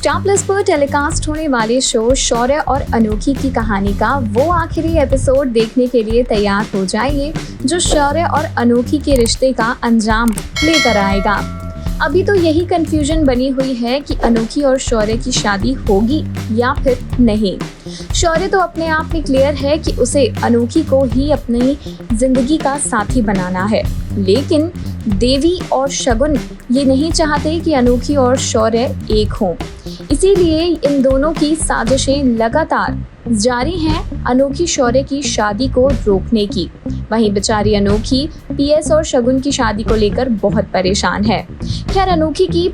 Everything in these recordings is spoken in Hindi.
स्टार प्लस पर टेलीकास्ट होने वाले शो शौर्य और अनोखी की कहानी का वो आखिरी एपिसोड देखने के लिए तैयार हो जाइए जो शौर्य और अनोखी के रिश्ते का अंजाम लेकर आएगा। अभी तो यही कंफ्यूजन बनी हुई है कि अनोखी और शौर्य की शादी होगी या फिर नहीं। शौर्य तो अपने आप में क्लियर है कि उसे अनोखी को ही अपनी जिंदगी का साथी बनाना है, लेकिन देवी और शगुन ये नहीं चाहते कि अनोखी और शौर्य एक हों। इसीलिए इन दोनों की साजिशें लगातार जारी हैं अनोखी शौर्य की शादी को रोकने की। वहीं बेचारी अनोखी पीएस और शगुन की शादी को लेकर बहुत परेशान है। खैर, अनोखी की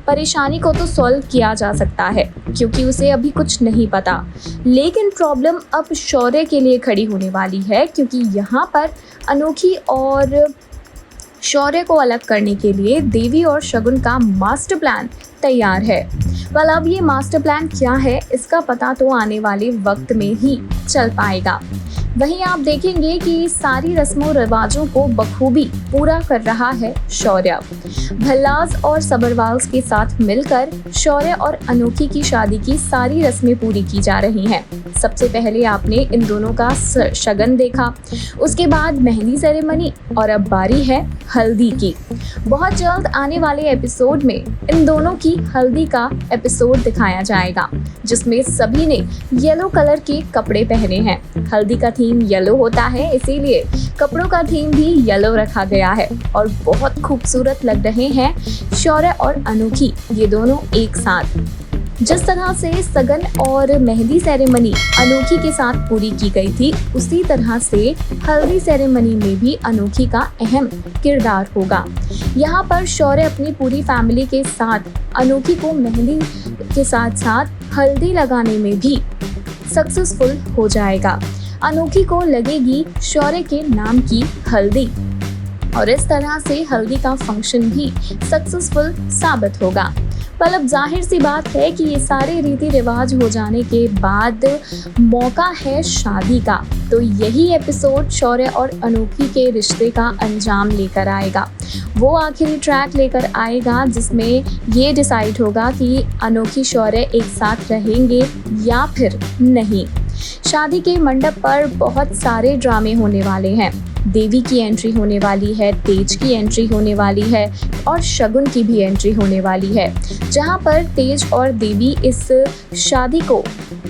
परेशानी को तो सॉल्व किया जा सकता है क्योंकि उसे अभी कुछ नहीं पता, लेकिन प्रॉब्लम अब शौर्य के लिए खड़ी होने वाली है क्योंकि यहाँ पर अनोखी और शौर्य को अलग करने के लिए देवी और शगुन का मास्टर प्लान तैयार है। अब ये मास्टर प्लान क्या है इसका पता तो आने वाले वक्त में ही चल पाएगा। वहीं आप देखेंगे कि सारी रस्मों रिवाजों को बखूबी पूरा कर रहा है शौर्य। भल्लाज और सबरवाल्स के साथ मिलकर शौर्य और अनोखी की शादी की सारी रस्में पूरी की जा रही हैं। सबसे पहले आपने इन दोनों का शगन देखा, उसके बाद मेहंदी सेरेमनी और अब बारी है हल्दी की। बहुत जल्द आने वाले एपिसोड में इन दोनों की हल्दी का एपिसोड दिखाया जाएगा जिसमें सभी ने येलो कलर के कपड़े पहने हैं। हल्दी का थीम येलो होता है, इसीलिए कपड़ों का थीम भी येलो रखा गया है और बहुत खूबसूरत लग रहे हैं शौर्य और अनोखी ये दोनों एक साथ। जिस तरह से सगन और मेहंदी सेरेमनी अनोखी के साथ पूरी की गई थी, उसी तरह से हल्दी सेरेमनी में भी अनोखी का अहम किरदार होगा। यहाँ पर शौर्य अपनी पूरी फैमिली के साथ अनोखी को मेहंदी के साथ साथ हल्दी लगाने में भी सक्सेसफुल हो जाएगा। अनोखी को लगेगी शौर्य के नाम की हल्दी और इस तरह से हल्दी का फंक्शन भी सक्सेसफुल साबित होगा। अब जाहिर सी बात है कि ये सारे रीति रिवाज हो जाने के बाद मौका है शादी का, तो यही एपिसोड शौर्य और अनोखी के रिश्ते का अंजाम लेकर आएगा। वो आखिरी ट्रैक लेकर आएगा जिसमें ये डिसाइड होगा कि अनोखी शौर्य एक साथ रहेंगे या फिर नहीं। शादी के मंडप पर बहुत सारे ड्रामे होने वाले हैं। देवी की एंट्री होने वाली है, तेज की एंट्री होने वाली है और शगुन की भी एंट्री होने वाली है, जहां पर तेज और देवी इस शादी को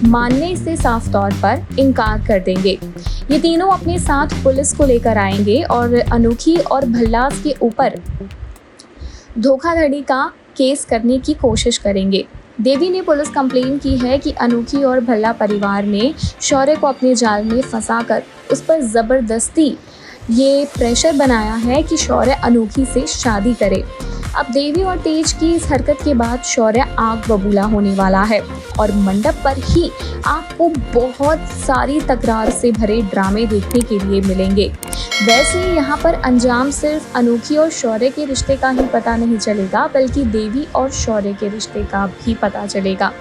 मानने से साफ तौर पर इनकार कर देंगे। ये तीनों अपने साथ पुलिस को लेकर आएंगे और अनोखी और भल्लाज के ऊपर धोखाधड़ी का केस करने की कोशिश करेंगे। देवी ने पुलिस कंप्लेन की है कि अनोखी और भल्ला परिवार ने शौर्य को अपने जाल में फंसाकर उस पर ज़बरदस्ती ये प्रेशर बनाया है कि शौर्य अनोखी से शादी करे। अब देवी और तेज की इस हरकत के बाद शौर्य आग बबूला होने वाला है और मंडप पर ही आपको बहुत सारी तकरार से भरे ड्रामे देखने के लिए मिलेंगे। वैसे यहाँ पर अंजाम सिर्फ अनोखी और शौर्य के रिश्ते का ही पता नहीं चलेगा, बल्कि देवी और शौर्य के रिश्ते का भी पता चलेगा,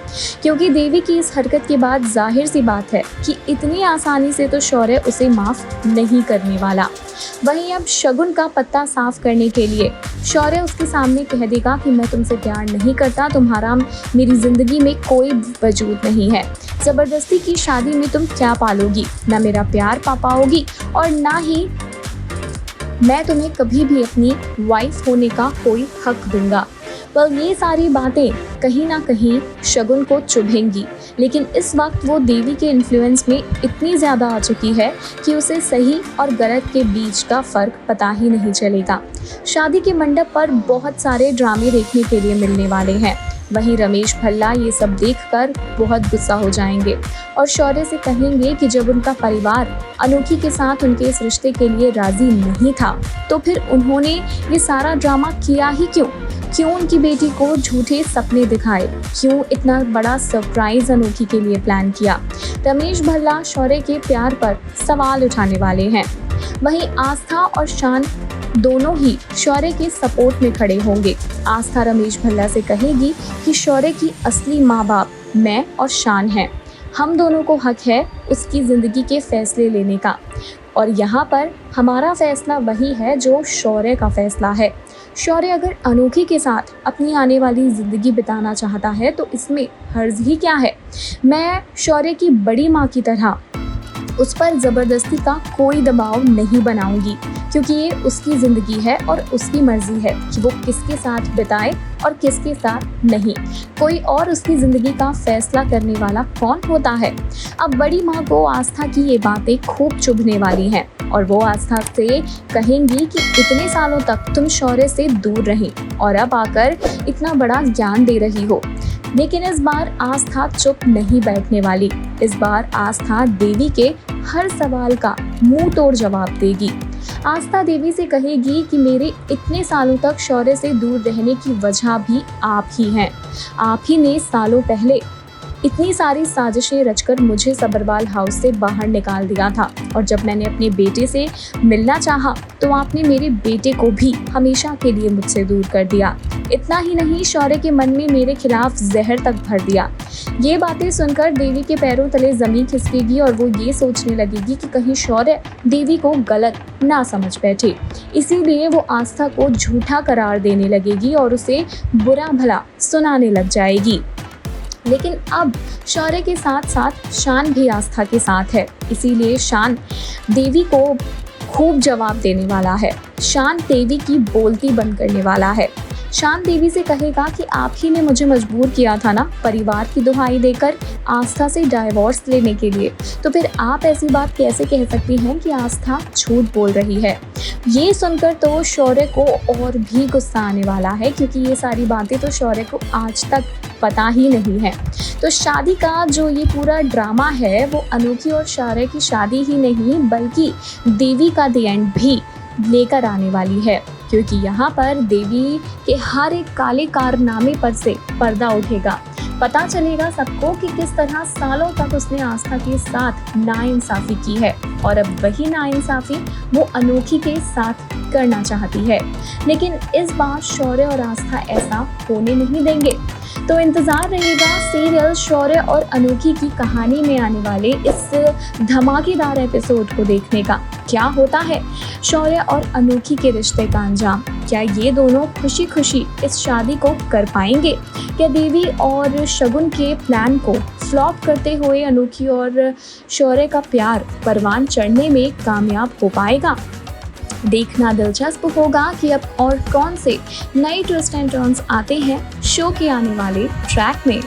क्योंकि देवी की इस हरकत के बाद जाहिर सी बात है कि इतनी आसानी से तो शौर्य उसे माफ़ नहीं करने वाला। वहीं अब शगुन का पत्ता साफ करने के लिए शौर्य उसके सामने कह देगा कि मैं तुमसे प्यार नहीं करता, तुम्हारा मेरी ज़िंदगी में कोई वजूद नहीं है। ज़बरदस्ती की शादी में तुम क्या पालोगी, ना मेरा प्यार पा पाओगी और ना ही मैं तुम्हें कभी भी अपनी वाइफ होने का कोई हक दूंगा। ये सारी बातें कहीं ना कहीं शगुन को चुभेंगी, लेकिन इस वक्त वो देवी के इन्फ्लुएंस में इतनी ज़्यादा आ चुकी है कि उसे सही और गलत के बीच का फ़र्क पता ही नहीं चलेगा। शादी के मंडप पर बहुत सारे ड्रामे देखने के लिए मिलने वाले हैं। वहीं रमेश भल्ला ये सब देखकर बहुत गुस्सा हो जाएंगे और शौर्य से कहेंगे कि जब उनका परिवार अनोखी के साथ उनके इस रिश्ते के लिए राजी नहीं था तो फिर उन्होंने ये सारा ड्रामा किया ही क्यों उनकी बेटी को झूठे सपने दिखाए, क्यों इतना बड़ा सरप्राइज अनोखी के लिए प्लान किया। रमेश भल्ला शौर्य के प्यार पर सवाल उठाने वाले हैं। वहीं आस्था और शान दोनों ही शौर्य के सपोर्ट में खड़े होंगे। आस्था रमेश भल्ला से कहेगी कि शौर्य की असली माँ बाप मैं और शान हैं, हम दोनों को हक है उसकी ज़िंदगी के फैसले लेने का। और यहाँ पर हमारा फैसला वही है जो शौर्य का फैसला है। शौर्य अगर अनोखी के साथ अपनी आने वाली ज़िंदगी बिताना चाहता है तो इसमें हर्ज ही क्या है। मैं शौर्य की बड़ी माँ की तरह उस पर ज़बरदस्ती का कोई दबाव नहीं बनाऊंगी, क्योंकि ये उसकी ज़िंदगी है और उसकी मर्ज़ी है कि वो किसके साथ बिताए और किसके साथ नहीं। कोई और उसकी ज़िंदगी का फैसला करने वाला कौन होता है। अब बड़ी माँ को आस्था की ये बातें खूब चुभने वाली हैं और वो आस्था से कहेंगी कि इतने सालों तक तुम शौर्य से दूर रही और अब आकर इतना बड़ा ज्ञान दे रही हो। लेकिन इस बार आस्था चुप नहीं बैठने वाली। इस बार आस्था देवी के हर सवाल का मुंह तोड़ जवाब देगी। आस्था देवी से कहेगी कि मेरे इतने सालों तक शौर्य से दूर रहने की वजह भी आप ही हैं। आप ही ने सालों पहले इतनी सारी साजिशें रचकर मुझे सब्बरवाल हाउस से बाहर निकाल दिया था और जब मैंने अपने बेटे से मिलना चाहा तो आपने मेरे बेटे को भी हमेशा के लिए मुझसे दूर कर दिया। इतना ही नहीं, शौर्य के मन में मेरे खिलाफ जहर तक भर दिया। ये बातें सुनकर देवी के पैरों तले जमीन खिसकेगी और वो ये सोचने लगेगी कि कहीं शौर्य देवी को गलत ना समझ बैठे। इसीलिए वो आस्था को झूठा करार देने लगेगी और उसे बुरा भला सुनाने लग जाएगी। लेकिन अब शौर्य के साथ साथ शान भी आस्था के साथ है, इसीलिए शान देवी को खूब जवाब देने वाला है। शान देवी की बोलती बंद करने वाला है। शान देवी से कहेगा कि आप ही ने मुझे मजबूर किया था ना परिवार की दुहाई देकर आस्था से डाइवोर्स लेने के लिए, तो फिर आप ऐसी बात कैसे कह सकती हैं कि आस्था झूठ बोल रही है। ये सुनकर तो शौर्य को और भी गुस्सा आने वाला है, क्योंकि ये सारी बातें तो शौर्य को आज तक पता ही नहीं है। तो शादी का जो ये पूरा ड्रामा है वो अनोखी और शौर्य की शादी ही नहीं बल्कि देवी का द एंड भी लेकर आने वाली है, क्योंकि यहाँ पर देवी के हर एक काले कारनामे पर से पर्दा उठेगा। पता चलेगा सबको कि किस तरह सालों तक उसने आस्था के साथ नाइंसाफ़ी की है और अब वही नाइंसाफ़ी वो अनोखी के साथ करना चाहती है। लेकिन इस बार शौर्य और आस्था ऐसा होने नहीं देंगे। तो इंतज़ार रहेगा सीरियल शौर्य और अनोखी की कहानी में आने वाले इस धमाकेदार एपिसोड को देखने का। क्या होता है शौर्य और अनोखी के रिश्ते का अंजाम? क्या ये दोनों खुशी खुशी इस शादी को कर पाएंगे? क्या देवी और शगुन के प्लान को फ्लॉप करते हुए अनोखी और शौर्य का प्यार परवान चढ़ने में कामयाब हो पाएगा? देखना दिलचस्प होगा कि अब और कौन से नए ट्विस्ट एंड टर्न्स आते हैं शो के आने वाले ट्रैक में।